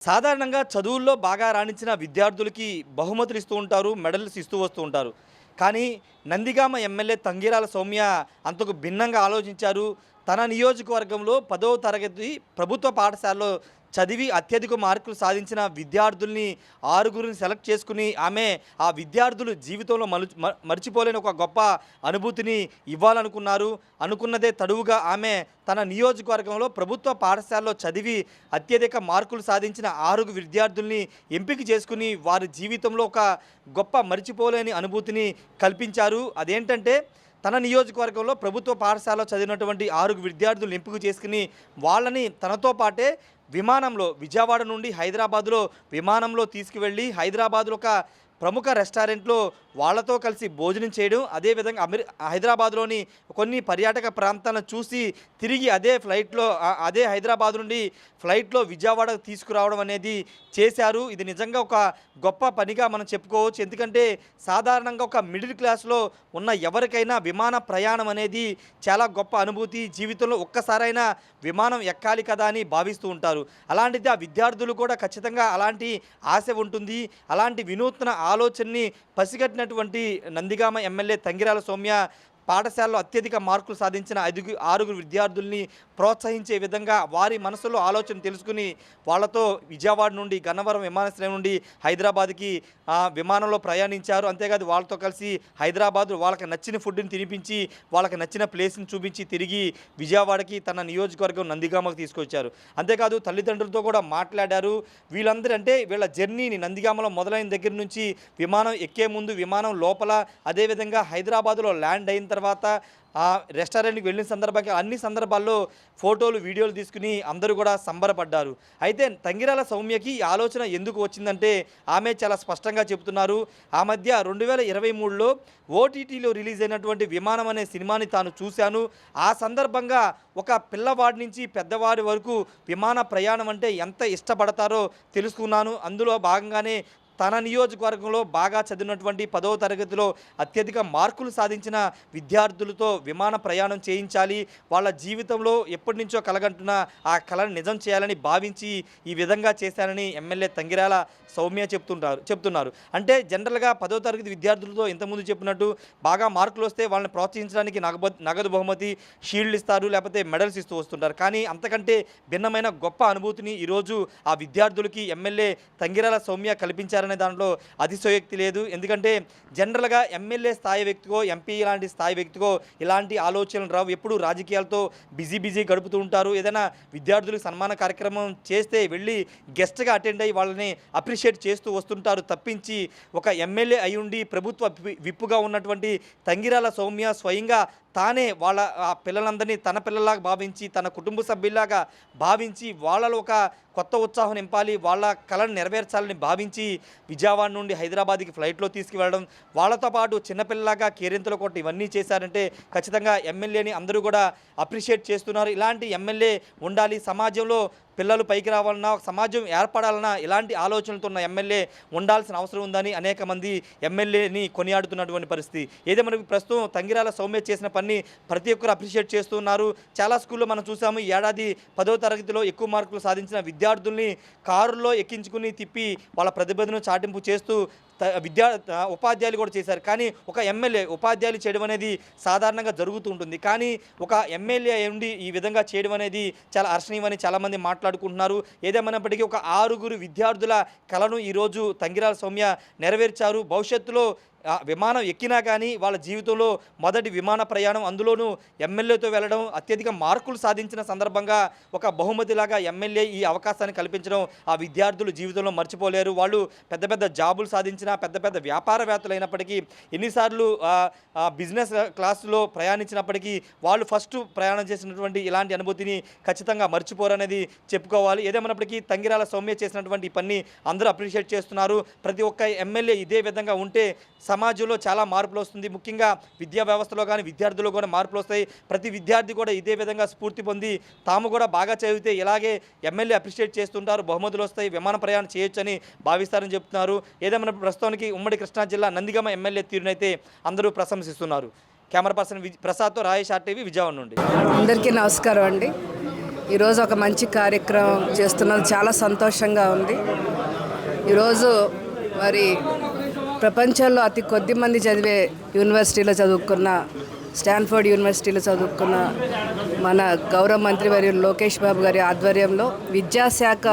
సాధారణంగా చదువుల్లో బాగా రాణించిన విద్యార్థులకి బహుమతులు ఇస్తూ ఉంటారు, మెడల్స్ ఇస్తూ వస్తూ ఉంటారు. కానీ నందిగామ ఎమ్మెల్యే తంగిరాల సౌమ్య అంతకు భిన్నంగా ఆలోచించారు. తన నియోజకవర్గంలో 10వ తరగతి ప్రభుత్వ పాఠశాలలో చదివి అత్యధిక మార్కులు సాధించిన విద్యార్థుల్ని 6గురిని సెలెక్ట్ చేసుకుని ఆమె ఆ విద్యార్థులు జీవితంలో మర్చిపోలేని ఒక గొప్ప అనుభూతిని ఇవ్వాలనుకున్నారు. అనుకున్నదే తడువుగా ఆమె తన నియోజకవర్గంలో ప్రభుత్వ పాఠశాలలో చదివి అత్యధిక మార్కులు సాధించిన 6 విద్యార్థుల్ని ఎంపిక చేసుకుని వారి జీవితంలో ఒక గొప్ప మర్చిపోలేని అనుభూతిని కల్పించారు. అదేంటంటే తన నియోజకవర్గంలో ప్రభుత్వ పాఠశాలలో చదివినటువంటి 6 విద్యార్థులను ఎంపిక చేసుకుని వాళ్ళని తనతో పాటే విమానంలో విజయవాడ నుండి హైదరాబాదులో విమానంలో తీసుకువెళ్ళి హైదరాబాదులో ఒక ప్రముఖ రెస్టారెంట్లో వాళ్ళతో కలిసి భోజనం చేయడం, అదేవిధంగా హైదరాబాద్లోని కొన్ని పర్యాటక ప్రాంతాలను చూసి తిరిగి అదే ఫ్లైట్లో అదే హైదరాబాద్ నుండి ఫ్లైట్లో విజయవాడకు తీసుకురావడం అనేది చేశారు. ఇది నిజంగా ఒక గొప్ప పనిగా మనం చెప్పుకోవచ్చు. ఎందుకంటే సాధారణంగా ఒక మిడిల్ క్లాస్లో ఉన్న ఎవరికైనా విమాన ప్రయాణం అనేది చాలా గొప్ప అనుభూతి. జీవితంలో ఒక్కసారైనా విమానం ఎక్కాలి కదా అని భావిస్తూ ఉంటారు. అలాంటిది ఆ విద్యార్థులు కూడా ఖచ్చితంగా అలాంటి ఆశ ఉంటుంది. అలాంటి వినూత్న ఆలోచనని పసిగట్టినటువంటి నందిగామ ఎమ్మెల్యే తంగిరాల సౌమ్య పాఠశాలలో అత్యధిక మార్కులు సాధించిన 6 విద్యార్థుల్ని ప్రోత్సహించే విధంగా వారి మనసులో ఆలోచన తెలుసుకుని వాళ్ళతో విజయవాడ నుండి గన్నవరం విమానాశ్రయం నుండి హైదరాబాద్కి విమానంలో ప్రయాణించారు. అంతేకాదు వాళ్ళతో కలిసి హైదరాబాద్ వాళ్ళకి నచ్చిన ఫుడ్ని తినిపించి వాళ్ళకి నచ్చిన ప్లేస్ని చూపించి తిరిగి విజయవాడకి తన నియోజకవర్గం నందిగామకు తీసుకొచ్చారు. అంతేకాదు తల్లిదండ్రులతో కూడా మాట్లాడారు. వీళ్ళందరూ అంటే వీళ్ళ జర్నీని నందిగామలో మొదలైన దగ్గర నుంచి విమానం ఎక్కే ముందు విమానం లోపల అదేవిధంగా హైదరాబాద్లో ల్యాండ్ అయిన తర్వాత ఆ రెస్టారెంట్కి వెళ్ళిన సందర్భంగా అన్ని సందర్భాల్లో ఫోటోలు వీడియోలు తీసుకుని అందరూ కూడా సంబరపడ్డారు. అయితే తంగిరాల సౌమ్యకి ఈ ఆలోచన ఎందుకు వచ్చిందంటే ఆమె చాలా స్పష్టంగా చెబుతున్నారు. ఆ మధ్య 2023లో ఓటీటీలో రిలీజ్ అయినటువంటి విమానం అనే సినిమాని తాను చూశాను. ఆ సందర్భంగా ఒక పిల్లవాడి నుంచి పెద్దవాడి వరకు విమాన ప్రయాణం అంటే ఎంత ఇష్టపడతారో తెలుసుకున్నాను. అందులో భాగంగానే తన నియోజకవర్గంలో బాగా చదివినటువంటి 10వ తరగతిలో అత్యధిక మార్కులు సాధించిన విద్యార్థులతో విమాన ప్రయాణం చేయించాలి, వాళ్ళ జీవితంలో ఎప్పటి నుంచో కలగంటున్న ఆ కళను నిజం చేయాలని భావించి ఈ విధంగా చేశానని ఎమ్మెల్యే తంగిరాల సౌమ్య చెప్తున్నారు. అంటే జనరల్గా 10వ తరగతి విద్యార్థులతో ఇంతకుముందు చెప్పినట్టు బాగా మార్కులు వస్తే వాళ్ళని ప్రోత్సహించడానికి నగదు బహుమతి, షీల్డ్ ఇస్తారు, లేకపోతే మెడల్స్ ఇస్తూ వస్తుంటారు. కానీ అంతకంటే భిన్నమైన గొప్ప అనుభూతిని ఈరోజు ఆ విద్యార్థులకి ఎమ్మెల్యే తంగిరాల సౌమ్య కల్పించారని దాంట్లో అతిశయోక్తి లేదు. ఎందుకంటే జనరల్గా ఎమ్మెల్యే స్థాయి వ్యక్తికో ఎంపీ లాంటి స్థాయి వ్యక్తికో ఇలాంటి ఆలోచనలు రావు. ఎప్పుడు రాజకీయాలతో బిజీ గడుపుతూ ఉంటారు. ఏదైనా విద్యార్థులకు సన్మాన కార్యక్రమం చేస్తే వెళ్ళి గెస్ట్గా అటెండ్ అయ్యి వాళ్ళని అప్రిషియేట్ చేస్తూ వస్తుంటారు తప్పించి ఒక ఎమ్మెల్యే అయ్యుండి ప్రభుత్వ విప్పుగా ఉన్నటువంటి తంగిరాల సౌమ్య స్వయంగా తానే వాళ్ళ పిల్లలందరినీ తన పిల్లలాగా భావించి తన కుటుంబ సభ్యులాగా భావించి వాళ్ళలో ఒక కొత్త ఉత్సాహం నింపాలి, వాళ్ళ కళను నెరవేర్చాలని భావించి విజయవాడ నుండి హైదరాబాద్కి ఫ్లైట్లో తీసుకువెళ్ళడం, వాళ్ళతో పాటు చిన్నపిల్లలాగా కేరింతలు కొట్టి ఇవన్నీ చేశారంటే ఖచ్చితంగా ఎమ్మెల్యేని అందరూ కూడా అప్రిషియేట్ చేస్తున్నారు. ఇలాంటి ఎమ్మెల్యే ఉండాలి. సమాజంలో పిల్లలు పైకి రావాలన్నా సమాజం ఏర్పడాలన్నా ఇలాంటి ఆలోచనలతో ఉన్న ఎమ్మెల్యే ఉండాల్సిన అవసరం ఉందని అనేక మంది ఎమ్మెల్యేని కొనియాడుతున్నటువంటి పరిస్థితి. ఏదేమైనా ప్రస్తుతం తంగిరాల సౌమ్య చేసిన పని ప్రతి ఒక్కరు అప్రిషియేట్ చేస్తున్నారు. చాలా స్కూల్లో మనం చూసాము. ఈ ఏడాది 10వ తరగతిలో ఎక్కువ మార్కులు సాధించిన విద్యార్థుల్ని కారులో ఎక్కించుకుని తిప్పి వాళ్ళ ప్రతిభను చాటింపు చేస్తూ ఉపాధ్యాయులు కూడా చేశారు. కానీ ఒక ఎమ్మెల్యే ఉపాధ్యాయులు చేయడం అనేది సాధారణంగా జరుగుతూ ఉంటుంది. కానీ ఒక ఎమ్మెల్యే ఉండి ఈ విధంగా చేయడం అనేది చాలా హర్షణీయమని చాలామంది మాట్లాడుకుంటున్నారు. ఏదేమైనప్పటికీ ఒక 6 విద్యార్థుల కళను ఈరోజు తంగిరాల సౌమ్య నెరవేర్చారు. భవిష్యత్తులో విమానం ఎక్కినా కానీ వాళ్ళ జీవితంలో మొదటి విమాన ప్రయాణం, అందులోనూ ఎమ్మెల్యేతో వెళ్ళడం, అత్యధిక మార్కులు సాధించిన సందర్భంగా ఒక బహుమతిలాగా ఎమ్మెల్యే ఈ అవకాశాన్ని కల్పించడం ఆ విద్యార్థులు జీవితంలో మర్చిపోలేరు. వాళ్ళు పెద్ద జాబులు సాధించిన పెద్ద వ్యాపారవేత్తలు అయినప్పటికీ ఎన్నిసార్లు బిజినెస్ క్లాసులో ప్రయాణించినప్పటికీ వాళ్ళు ఫస్ట్ ప్రయాణం చేసినటువంటి ఇలాంటి అనుభూతిని ఖచ్చితంగా మర్చిపోరనేది చెప్పుకోవాలి. ఏదేమైనప్పటికీ తంగిరాల సౌమ్య చేసినటువంటి పని అందరూ అప్రిషియేట్ చేస్తున్నారు. ప్రతి ఒక్క ఎమ్మెల్యే ఇదే విధంగా ఉంటే సమాజంలో చాలా మార్పులు వస్తుంది. ముఖ్యంగా విద్యా వ్యవస్థలో కానీ విద్యార్థులు కూడా మార్పులు వస్తాయి. ప్రతి విద్యార్థి కూడా ఇదే విధంగా స్ఫూర్తి పొంది తాము కూడా బాగా చదివితే ఇలాగే ఎమ్మెల్యే అప్రిషియేట్ చేస్తుంటారు, బహుమతులు వస్తాయి, విమాన ప్రయాణం చేయొచ్చని భావిస్తారని చెప్తున్నారు. ఏదేమైనా ప్రస్తుతానికి ఉమ్మడి కృష్ణా జిల్లా నందిగామ ఎమ్మెల్యే తీరునైతే అందరూ ప్రశంసిస్తున్నారు. Camera person ప్రసాద్తో Rayesh RTV Vijayawada నుండి. అందరికీ నమస్కారం అండి. ఈరోజు ఒక మంచి కార్యక్రమం చేస్తున్నది చాలా సంతోషంగా ఉంది. ఈరోజు మరి ప్రపంచంలో అతి కొద్ది మంది చదివే యూనివర్సిటీలో చదువుకున్న స్టాన్ఫోర్డ్ యూనివర్సిటీలో చదువుకున్న మన గౌరవ మంత్రి వర్యులు లోకేష్ బాబు గారి ఆధ్వర్యంలో విద్యాశాఖ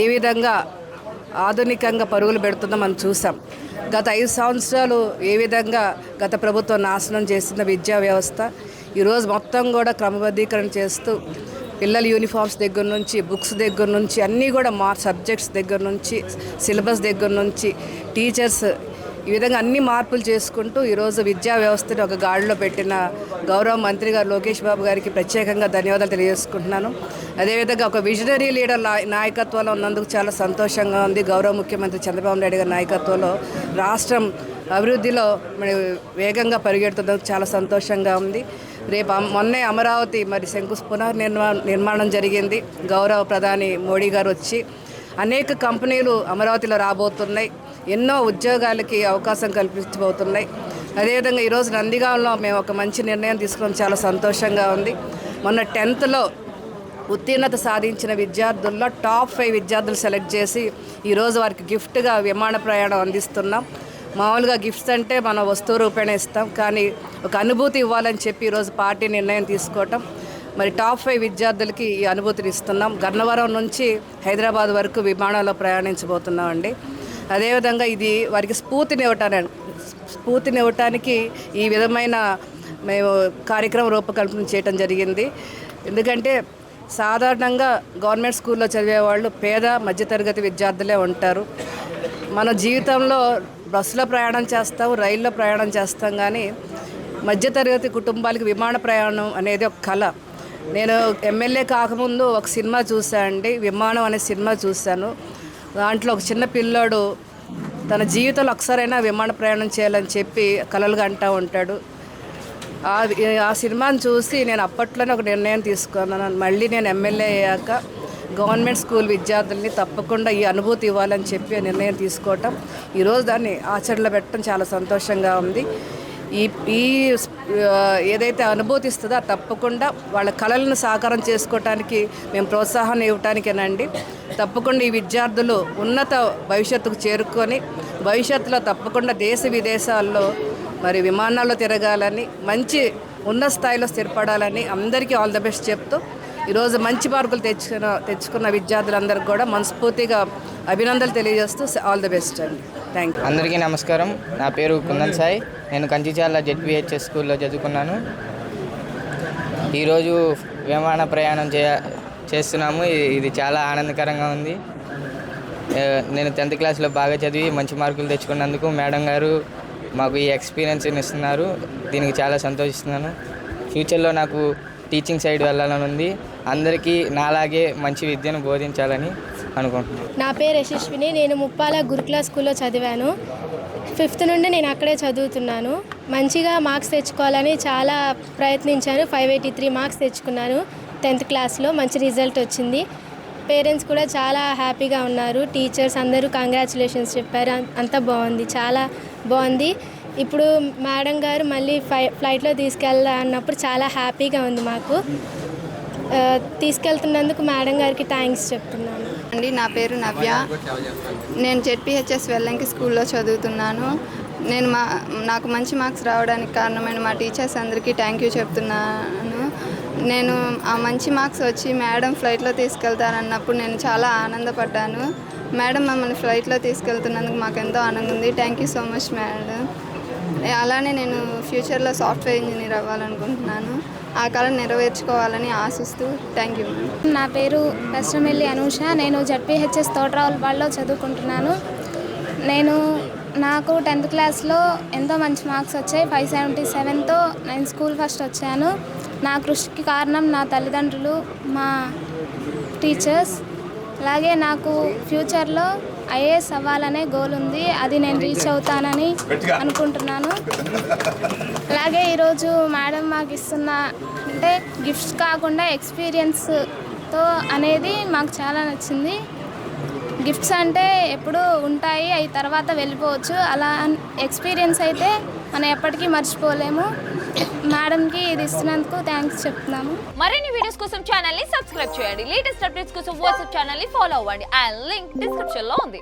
ఏ విధంగా ఆధునికంగా పరుగులు పెడుతుందో మనం చూసాం. గత 5 సంవత్సరాలు ఏ విధంగా గత ప్రభుత్వం నాశనం చేసిన విద్యా వ్యవస్థ ఈరోజు మొత్తం కూడా క్రమబద్ధీకరణ చేస్తూ పిల్లల యూనిఫామ్స్ దగ్గర నుంచి, బుక్స్ దగ్గర నుంచి, అన్నీ కూడా సబ్జెక్ట్స్ దగ్గర నుంచి, సిలబస్ దగ్గర నుంచి, టీచర్స్, ఈ విధంగా అన్ని మార్పులు చేసుకుంటూ ఈరోజు విద్యా వ్యవస్థని ఒక గాడిలో పెట్టిన గౌరవ మంత్రి గారు లోకేష్ బాబు గారికి ప్రత్యేకంగా ధన్యవాదాలు తెలియజేసుకుంటున్నాను. అదేవిధంగా ఒక విజనరీ లీడర్ నాయకత్వంలో ఉన్నందుకు చాలా సంతోషంగా ఉంది. గౌరవ ముఖ్యమంత్రి చంద్రబాబు నాయుడు గారి నాయకత్వంలో రాష్ట్రం అభివృద్ధిలో మరి వేగంగా పరిగెడుతున్నందుకు చాలా సంతోషంగా ఉంది. మొన్నే అమరావతి మరి నిర్మాణం జరిగింది. గౌరవ ప్రధాని మోడీ గారు వచ్చి అనేక కంపెనీలు అమరావతిలో రాబోతున్నాయి, ఎన్నో ఉద్యోగాలకి అవకాశం కల్పించబోతున్నాయి. అదేవిధంగా ఈరోజు నందిగాంలో మేము ఒక మంచి నిర్ణయం తీసుకోవడం చాలా సంతోషంగా ఉంది. మొన్న 10th ఉత్తీర్ణత సాధించిన విద్యార్థుల్లో టాప్ 5 విద్యార్థులు సెలెక్ట్ చేసి ఈరోజు వారికి గిఫ్ట్గా విమాన ప్రయాణం అందిస్తున్నాం. మామూలుగా గిఫ్ట్స్ అంటే మనం వస్తువు రూపేణ ఇస్తాం, కానీ ఒక అనుభూతి ఇవ్వాలని చెప్పి ఈరోజు పార్టీ నిర్ణయం తీసుకోవటం, మరి టాప్ 5 విద్యార్థులకి ఈ అనుభూతిని ఇస్తున్నాం. గన్నవరం నుంచి హైదరాబాద్ వరకు విమానాల్లో ప్రయాణించబోతున్నామండి. అదేవిధంగా ఇది వారికి స్ఫూర్తినివ్వటానికి ఈ విధమైన మేము కార్యక్రమం రూపకల్పన చేయడం జరిగింది. ఎందుకంటే సాధారణంగా గవర్నమెంట్ స్కూల్లో చదివే వాళ్ళు పేద మధ్యతరగతి విద్యార్థులే ఉంటారు. మన జీవితంలో బస్సులో ప్రయాణం చేస్తాం, రైల్లో ప్రయాణం చేస్తాం, కానీ మధ్యతరగతి కుటుంబాలకి విమాన ప్రయాణం అనేది ఒక కళ. నేను ఎమ్మెల్యే కాకముందు ఒక సినిమా చూశానండి, విమానం అనే సినిమా చూశాను. దాంట్లో ఒక చిన్న పిల్లోడు తన జీవితంలో ఒకసారైనా విమాన ప్రయాణం చేయాలని చెప్పి కలలుగా అంటూ ఉంటాడు. ఆ సినిమాని చూసి నేను అప్పట్లోనే ఒక నిర్ణయం తీసుకున్నాను. మళ్ళీ నేను ఎమ్మెల్యే అయ్యాక గవర్నమెంట్ స్కూల్ విద్యార్థుల్ని తప్పకుండా ఈ అనుభూతి ఇవ్వాలని చెప్పి నిర్ణయం తీసుకోవటం, ఈరోజు దాన్ని ఆచరణలో పెట్టడం చాలా సంతోషంగా ఉంది. ఈ ఏదైతే అనుభూతి ఇస్తుందో తప్పకుండా వాళ్ళ కళలను సాకారం చేసుకోవటానికి మేము ప్రోత్సాహాన్ని ఇవ్వటానికేనండి. తప్పకుండా ఈ విద్యార్థులు ఉన్నత భవిష్యత్తుకు చేరుకొని భవిష్యత్తులో తప్పకుండా దేశ విదేశాల్లో మరి విమానాల్లో తిరగాలని, మంచి ఉన్నత స్థాయిలో స్థిరపడాలని అందరికీ ఆల్ ద బెస్ట్ చెప్తూ ఈరోజు మంచి మార్కులు తెచ్చుకున్న విద్యార్థులందరికీ కూడా మనస్ఫూర్తిగా అభినందనలు తెలియజేస్తూ ఆల్ ది బెస్ట్ అండి. Thank you. అందరికీ నమస్కారం. నా పేరు కుందన్ సాయి. నేను కంచిచాల జెడ్పీహెచ్ఎస్ స్కూల్లో చదువుకున్నాను. ఈరోజు విమాన ప్రయాణం చేస్తున్నాము. ఇది చాలా ఆనందకరంగా ఉంది. నేను 10th క్లాస్లో బాగా చదివి మంచి మార్కులు తెచ్చుకున్నందుకు మేడం గారు మాకు ఈ ఎక్స్పీరియన్స్ని ఇస్తున్నారు. దీనికి చాలా సంతోషిస్తున్నాను. ఫ్యూచర్లో నాకు టీచింగ్ సైడ్ వెళ్ళాలని ఉంది. అందరికీ నాలాగే మంచి విద్యను బోధించాలని అనుకుంటున్నాను. నా పేరు యశస్విని. నేను ముప్పాల గురుకుల స్కూల్లో చదివాను. 5th నుండి నేను అక్కడే చదువుతున్నాను. మంచిగా మార్క్స్ తెచ్చుకోవాలని చాలా ప్రయత్నించాను. 583 మార్క్స్ తెచ్చుకున్నాను 10th క్లాస్లో. మంచి రిజల్ట్ వచ్చింది. పేరెంట్స్ కూడా చాలా హ్యాపీగా ఉన్నారు. టీచర్స్ అందరూ కంగ్రాచులేషన్స్ చెప్పారు. అంతా బాగుంది, చాలా బాగుంది. ఇప్పుడు మేడం గారు మళ్ళీ ఫ్లైట్లో తీసుకెళ్ళా అన్నప్పుడు చాలా హ్యాపీగా ఉంది మాకు. తీసుకెళ్తున్నందుకు మేడం గారికి థ్యాంక్స్ చెప్తున్నాను అండి. నా పేరు నవ్య. నేను జెడ్పీహెచ్ఎస్ వెల్లంకి స్కూల్లో చదువుతున్నాను. నాకు మంచి మార్క్స్ రావడానికి కారణమైన మా టీచర్స్ అందరికీ థ్యాంక్ యూ చెప్తున్నాను. నేను ఆ మంచి మార్క్స్ వచ్చి మేడం ఫ్లైట్లో తీసుకెళ్తానన్నప్పుడు నేను చాలా ఆనందపడ్డాను. మేడం మమ్మల్ని ఫ్లైట్లో తీసుకెళ్తున్నందుకు మాకు ఎంతో ఆనందం ఉంది. Thank you so much madam. అలానే నేను ఫ్యూచర్లో సాఫ్ట్వేర్ ఇంజనీర్ అవ్వాలనుకుంటున్నాను. ఆ కళ నెరవేర్చుకోవాలని ఆశిస్తూ థ్యాంక్ యూ మ్యామ్. నా పేరు రస్రమిల్లి అనూష. నేను జడ్పీహెచ్ఎస్ తోటరావులపాడులో చదువుకుంటున్నాను. నాకు 10th క్లాస్లో ఎంతో మంచి మార్క్స్ వచ్చాయి. 577తో నేను స్కూల్ ఫస్ట్ వచ్చాను. నా కృషికి కారణం నా తల్లిదండ్రులు, మా టీచర్స్. అలాగే నాకు ఫ్యూచర్లో ఐఏఎస్ అవ్వాలనే గోల్ ఉంది. అది నేను రీచ్ అవుతానని అనుకుంటున్నాను. అలాగే ఈరోజు మేడం మాకు ఇస్తున్న అంటే గిఫ్ట్స్ కాకుండా ఎక్స్పీరియన్స్తో అనేది మాకు చాలా నచ్చింది. గిఫ్ట్స్ అంటే ఎప్పుడు ఉంటాయి, అవి తర్వాత వెళ్ళిపోవచ్చు. అలా ఎక్స్పీరియన్స్ అయితే మనం ఎప్పటికీ మర్చిపోలేము. మేడంకి ఇది ఇస్తున్నందుకు థ్యాంక్స్ చెప్తున్నాము. మరిన్ని వీడియోస్ కోసం ఛానల్ ని సబ్స్క్రైబ్ చేయండి. లేటెస్ట్ అప్డేట్స్ కోసం వాట్సాప్ ఛానల్ ని ఫాలో అవ్వండి. ఆ లింక్ డిస్క్రిప్షన్ లో ఉంది.